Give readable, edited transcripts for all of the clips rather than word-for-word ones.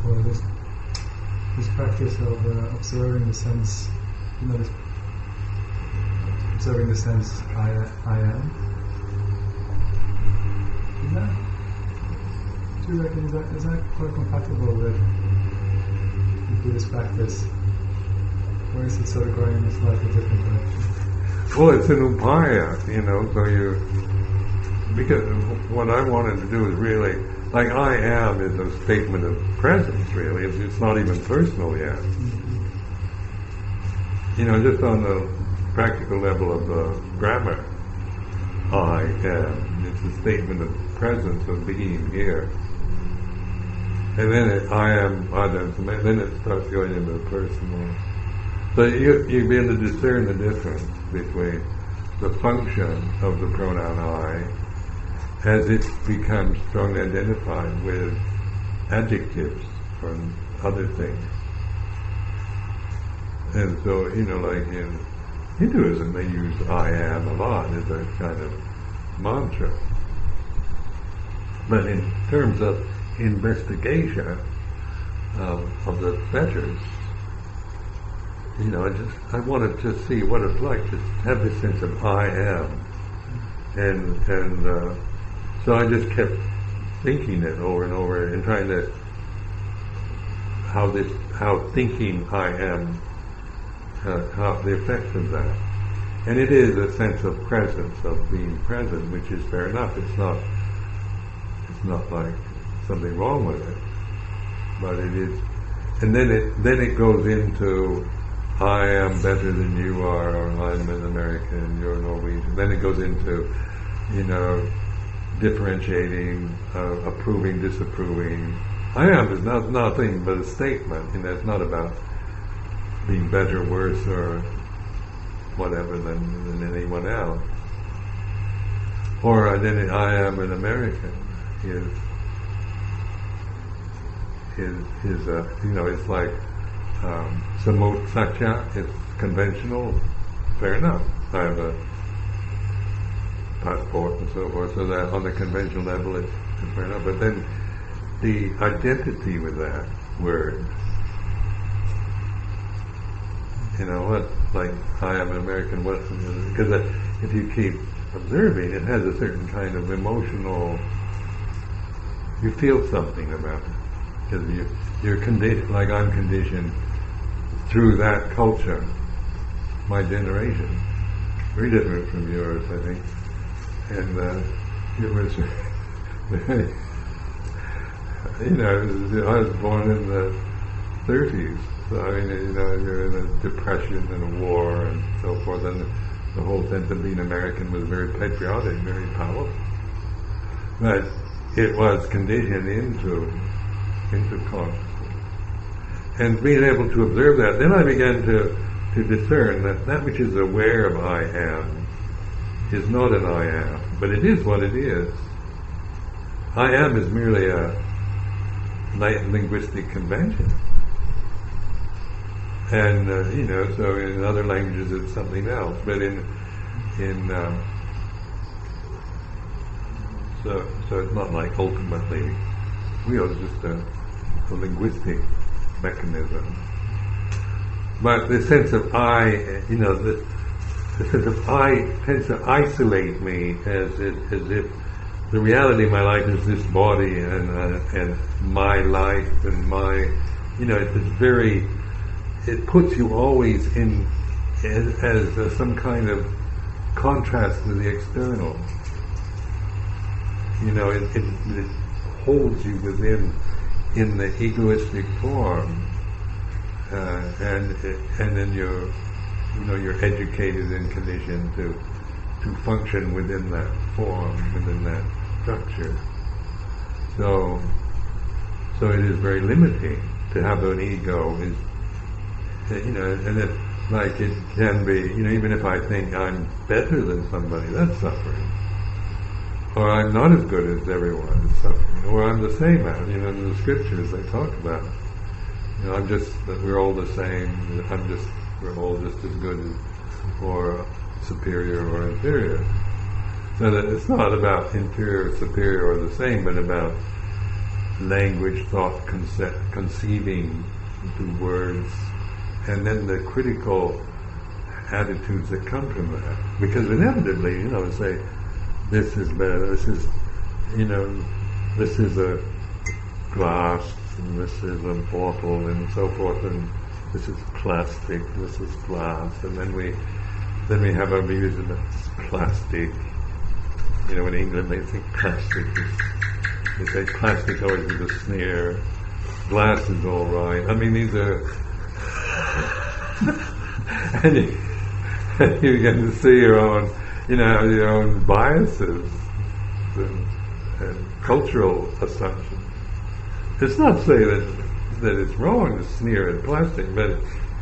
before, this practice of observing the sense, observing the sense I am. Do you reckon is that quite compatible with Buddhist practice, or is it sort of going in a slightly different direction? Well, it's an upaya, so because what I wanted to do is really, like I am is a statement of presence, really. It's not even personal yet. Mm-hmm. Just on the practical level of the grammar, I am. It's a statement of presence, of being here. And then I am others, and then it starts going into the personal. So you be able to discern the difference between the function of the pronoun I as it becomes strongly identified with adjectives or other things. And so, like in Hinduism, they use I am a lot as a kind of mantra. But in terms of investigation of the fetters, I wanted to see what it's like to have this sense of I am, and so I just kept thinking it over and over and trying to how thinking I am, how the effects of that, and it is a sense of presence, of being present, which is fair enough. It's not like something wrong with it, but it is. And then it goes into I am better than you are, or I'm an American, you're Norwegian. Then it goes into, differentiating, approving, disapproving. I am is nothing but a statement, it's not about being better, worse, or whatever than anyone else. Or identity, I am an American, is it's like samot satya, it's conventional, fair enough. I have a passport and so forth, so that on the conventional level it's fair enough. But then the identity with that word, like I am an American, because if you keep observing, it has a certain kind of emotional, you feel something about it. Because you're conditioned, like I'm conditioned through that culture, my generation, very different from yours, I think. And it was, I was born in the 30s, so you're in a depression and a war and so forth, and the whole sense of being American was very patriotic, very powerful. But it was conditioned into consciousness. And being able to observe that, then I began to discern that which is aware of I am is not an I am, but it is what it is. I am is merely a linguistic convention. And, so in other languages it's something else, but so it's not like ultimately real, it's just a linguistic mechanism. But the sense of I, the sense of I tends to isolate me as if the reality of my life is this body and my life and my, it puts you always in as some kind of contrast with the external. It holds you in the egoistic form, and then you're educated and conditioned to function within that form, within that structure. So it is very limiting to have an ego. And it can be, even if I think I'm better than somebody, that's suffering. Or I'm not as good as everyone, is suffering. Or I'm the same as, in the scriptures they talk about. We're all the same, we're all just as good as, or superior or inferior. So that it's not about inferior, superior, or the same, but about language, thought, conceiving into words, and then the critical attitudes that come from that. Because inevitably, say, this is better, this is a glass, and this is a bottle, and so forth, and this is plastic, this is glass, and then we have our views of plastic. In England they think plastic they say plastic always is a sneer, glass is all right. I mean, these are and you get to see your own biases and cultural assumptions. It's not to say that it's wrong to sneer at plastic, but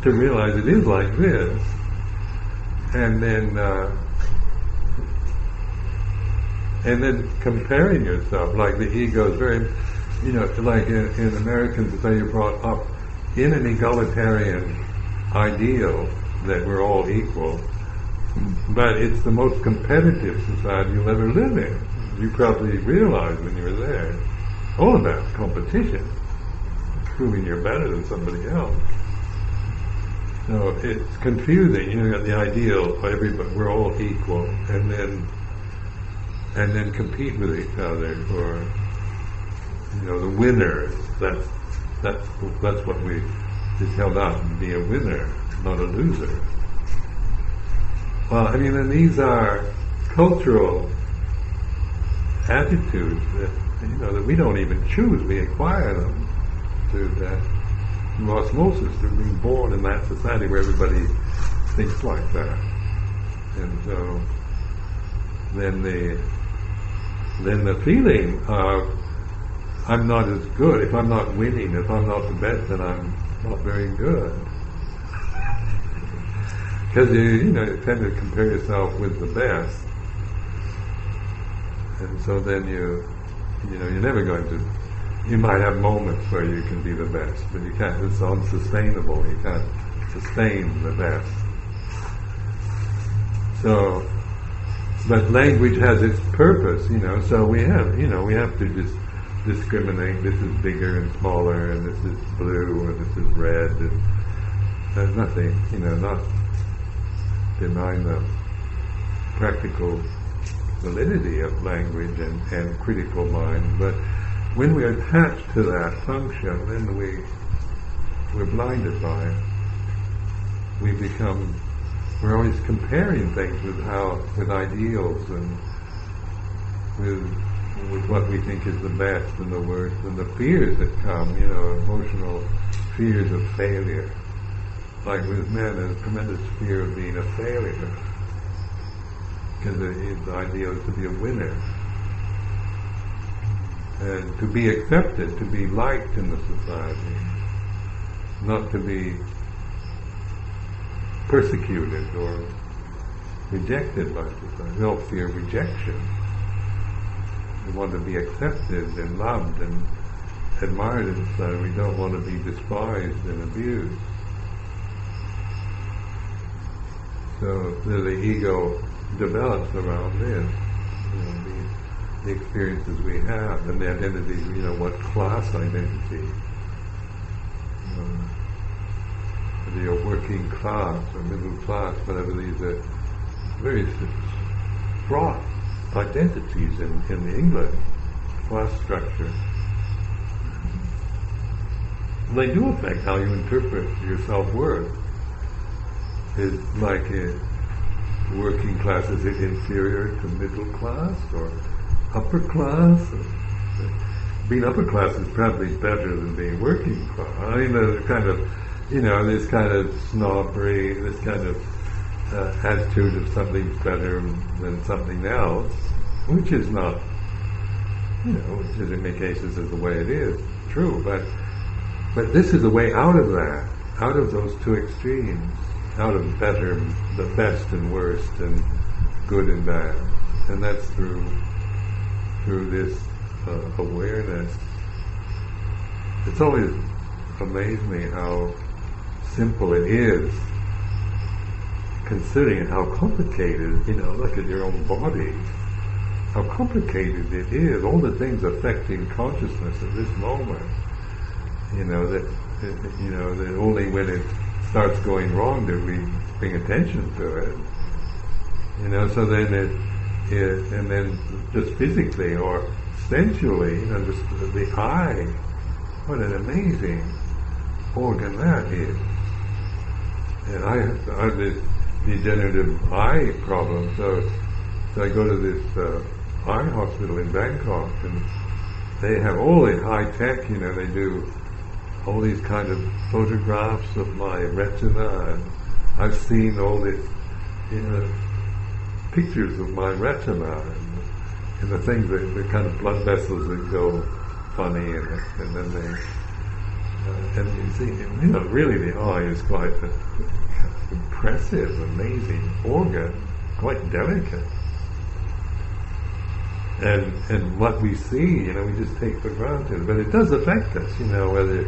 to realize it is like this, and then comparing yourself, like the ego is very, like in American society, you're brought up in an egalitarian ideal that we're all equal, but it's the most competitive society you'll ever live in. You probably realized when you were there, all about competition, proving you're better than somebody else. So it's confusing. You got the ideal, everybody, we're all equal, and then compete with each other for, the winners. That's what we is held out to be, a winner, not a loser. Well, and these are cultural attitudes that we don't even choose. We acquire them through osmosis, through being born in that society where everybody thinks like that. And so then the feeling of I'm not as good, if I'm not winning, if I'm not the best, then I'm not very good. Because you tend to compare yourself with the best, and so then you're never going to. You might have moments where you can be the best, but you can't. It's unsustainable. You can't sustain the best. So, but language has its purpose, So we have to just discriminate. This is bigger and smaller, and this is blue, and this is red. And there's nothing, not denying the practical validity of language and critical mind, but when we're attached to that function, then we're blinded by it. We're always comparing things with ideals and with what we think is the best and the worst, and the fears that come, emotional fears of failure. Like with men, there's a tremendous fear of being a failure, because the ideal is to be a winner, and to be accepted, to be liked in the society, not to be persecuted or rejected by society. We don't fear rejection. We want to be accepted and loved and admired in society. We don't want to be despised and abused. So the ego develops around this, the experiences we have, and the identities, what class identity. Whether you're working class or middle class, whatever, these are very fraught identities in the English class structure. They do affect how you interpret your self-worth. Is like working class, is it inferior to middle class or upper class? Being upper class is probably better than being working class. There's kind of, this kind of snobbery, this kind of attitude of something's better than something else, which is not, which is in many cases is the way it is, true, but this is a way out of that, out of those two extremes, out of the best and worst, and good and bad, and that's through this awareness. It's always amazed me how simple it is, considering how complicated. Look at your own body. how complicated it is, all the things affecting consciousness at this moment. That only when it starts going wrong do we bring attention to it. So then and then just physically or sensually, just the eye, what an amazing organ that is. And I have this degenerative eye problem, so I go to this eye hospital in Bangkok, and they have all the high tech, they do all these kind of photographs of my retina, and I've seen all this, pictures of my retina, and the things the kind of blood vessels that go funny, and then they, and you see, really the eye is quite an impressive, amazing organ, quite delicate. And what we see, we just take for granted, but it does affect us, whether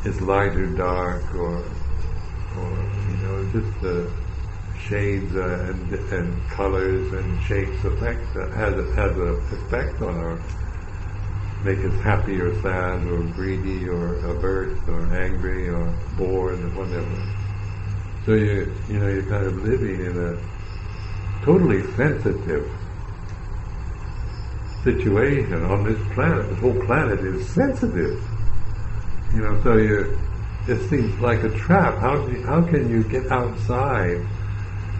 it's light or dark, or just the shades and colors and shapes has an effect on our, make us happy or sad or greedy or averse or angry or bored or whatever. So you're kind of living in a totally sensitive situation on this planet. The whole planet is sensitive. So it seems like a trap. How can you get outside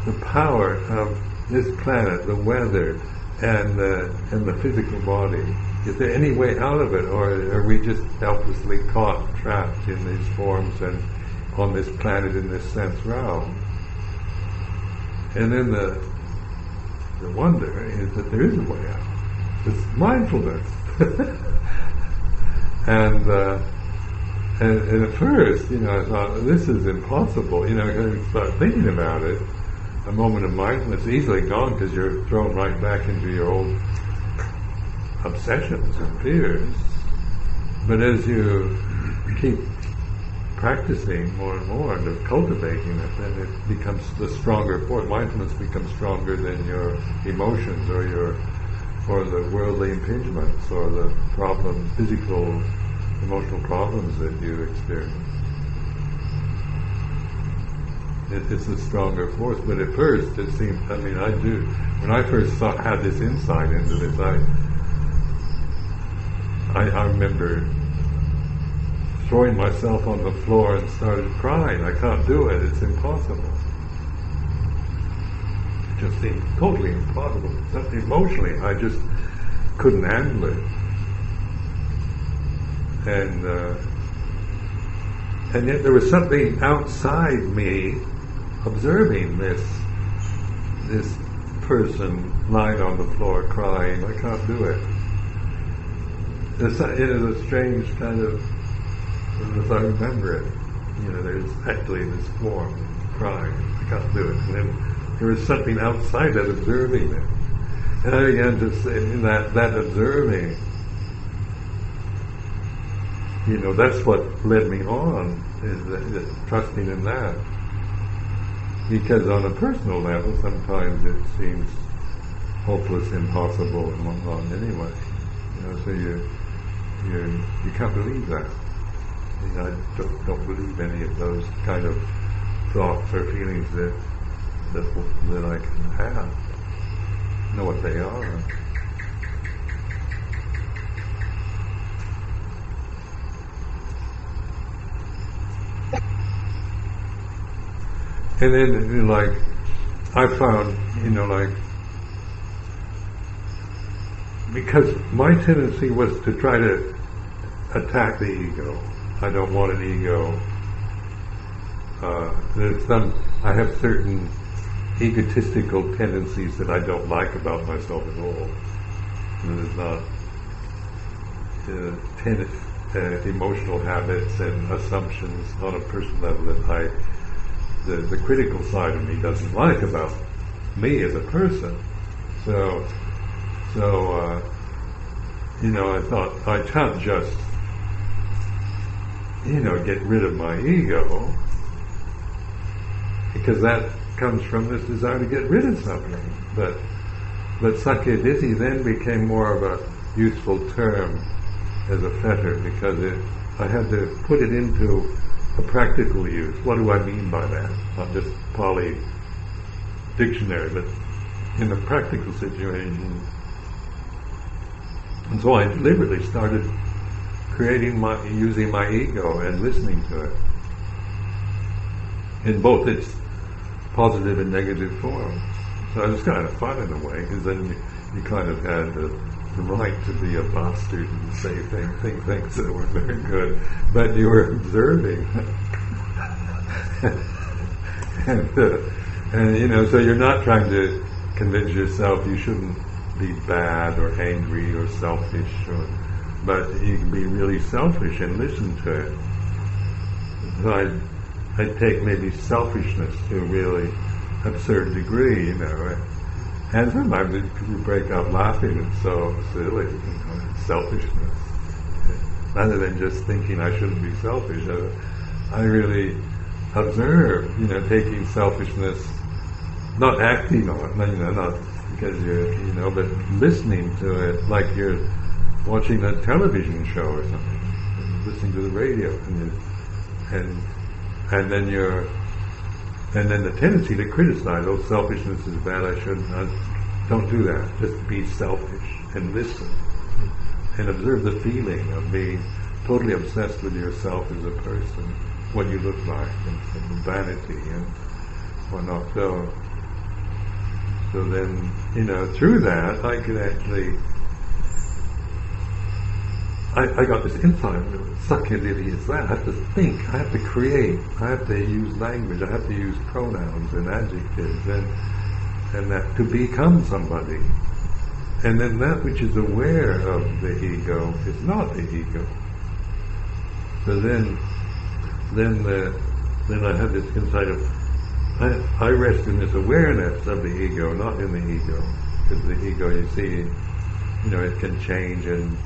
the power of this planet, the weather, and the physical body? Is there any way out of it, or are we just helplessly caught, trapped in these forms and on this planet in this sense realm? And then the wonder is that there is a way out. It's mindfulness. and at first, I thought, this is impossible. I start thinking about it. A moment of mindfulness is easily gone because you're thrown right back into your old obsessions and fears. But as you keep practicing more and more and cultivating it, then it becomes the stronger force. Mindfulness becomes stronger than your emotions or the worldly impingements or the problems, physical, emotional problems that you experience. It's a stronger force, but at first it seemed, when I first had this insight into this, I remember throwing myself on the floor and started crying. I can't do it, it's impossible. It just seemed totally impossible. Emotionally, I just couldn't handle it. And yet there was something outside me observing this person lying on the floor crying. I can't do it. It is a strange kind of, as I remember it, there's actually this form crying. I can't do it. And then there was something outside that observing it. And I began to say that observing, that's what led me on, is trusting in that. Because on a personal level, sometimes it seems hopeless, impossible, and whatnot anyway. So you can't believe that. I don't believe any of those kind of thoughts or feelings that I can have. Know what they are. And then, I found, because my tendency was to try to attack the ego. I don't want an ego. I have certain egotistical tendencies that I don't like about myself at all. There's not emotional habits and assumptions on a personal level that the critical side of me doesn't like about me as a person. So I thought I can't just get rid of my ego, because that comes from this desire to get rid of something. But But sakyaditi then became more of a useful term as a fetter, because I had to put it into a practical use. What do I mean by that? Not just Pali dictionary, but in a practical situation. And so I deliberately started using my ego and listening to it in both its positive and negative forms. So it was kind of fun in a way, because then you kind of had the right to be a bastard and say things that were very good, but you were observing. and so you're not trying to convince yourself you shouldn't be bad or angry or selfish, but you can be really selfish and listen to it. So I'd take maybe selfishness to a really absurd degree, and sometimes you break out laughing. It's so silly, selfishness. Rather than just thinking I shouldn't be selfish, I really observe, taking selfishness, not acting on it, not because but listening to it like you're watching a television show or something, listening to the radio, and then the tendency to criticize, oh, selfishness is bad, I shouldn't. Don't do that. Just be selfish and listen and observe the feeling of being totally obsessed with yourself as a person, what you look like, and vanity and whatnot. So then, through that, I could actually, I got this insight. Sakyaditi is that. I have to think, I have to create, I have to use language, I have to use pronouns and adjectives, and that to become somebody. And then that which is aware of the ego is not the ego. So then I had this insight of, I rest in this awareness of the ego, not in the ego. Because the ego, you see, it can change and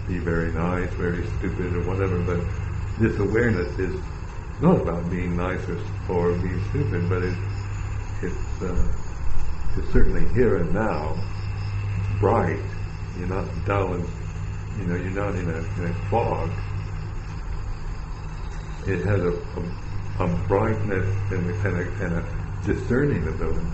be very nice, very stupid, or whatever, but this awareness is not about being nice or being stupid, but it's certainly here and now. It's bright. You're not dull and you're not in a fog. It has a brightness and a discerning ability.